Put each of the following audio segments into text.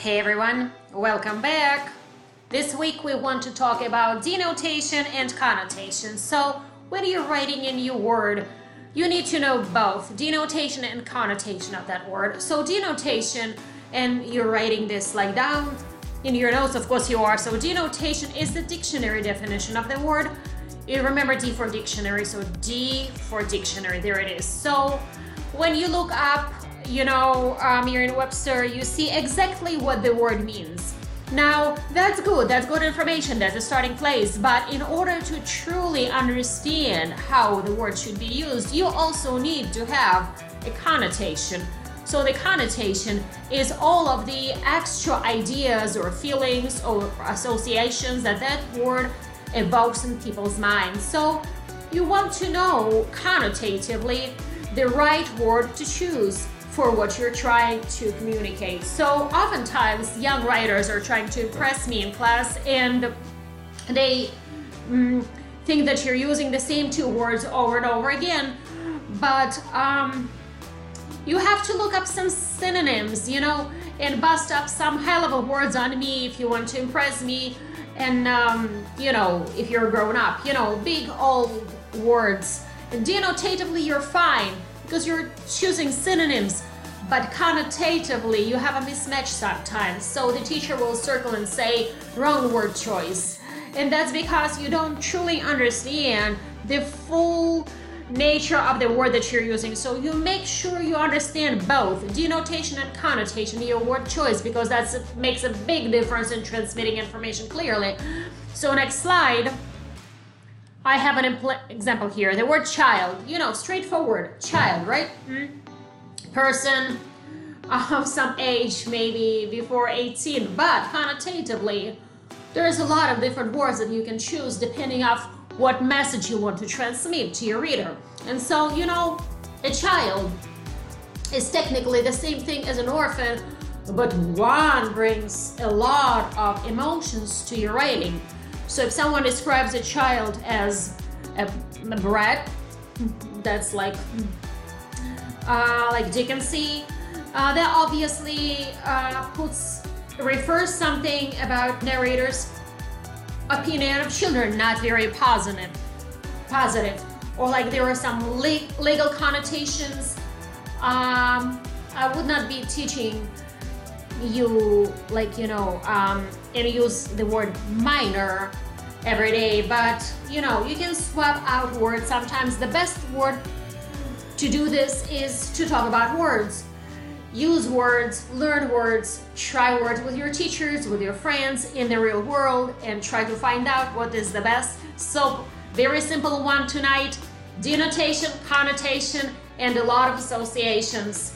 Hey everyone, welcome back. This week we want to talk about denotation and connotation. So when you're writing a new word, you need to know both denotation and connotation of that word. So denotation, and you're writing this like down in your notes, of course you are. So denotation is the dictionary definition of the word. You remember D for dictionary, so D for dictionary, there it is. So when you look up, you're in Webster, you see exactly what the word means. Now, that's good information, that's a starting place, but in order to truly understand how the word should be used, you also need to have a connotation. So the connotation is all of the extra ideas or feelings or associations that word evokes in people's minds. So you want to know connotatively the right word to choose for what you're trying to communicate. So oftentimes young writers are trying to impress me in class and they think that you're using the same two words over and over again, but you have to look up some synonyms, and bust up some high-level words on me if you want to impress me. And if you're grown up, big old words. And denotatively you're fine because you're choosing synonyms, but connotatively you have a mismatch sometimes. So the teacher will circle and say wrong word choice. And that's because you don't truly understand the full nature of the word that you're using. So you make sure you understand both denotation and connotation in your word choice, because that makes a big difference in transmitting information clearly. So next slide. I have an example here. The word child, straightforward, child, right? Person of some age, maybe before 18, but connotatively, there's a lot of different words that you can choose depending on what message you want to transmit to your reader. And so, a child is technically the same thing as an orphan, but one brings a lot of emotions to your writing. So if someone describes a child as a brat, that's like Dickensy, that obviously refers something about narrator's opinion of children, not very positive. Or like there are some legal connotations. I would not be teaching you and use the word minor every day, but you can swap out words. Sometimes the best word to do this is to talk about words. Use words, learn words, try words with your teachers, with your friends in the real world, and try to find out what is the best. So very simple one tonight: denotation, connotation, and a lot of associations.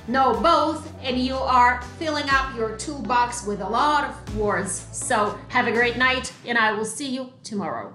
Know both and you are filling up your toolbox with a lot of words. So have a great night and I will see you tomorrow.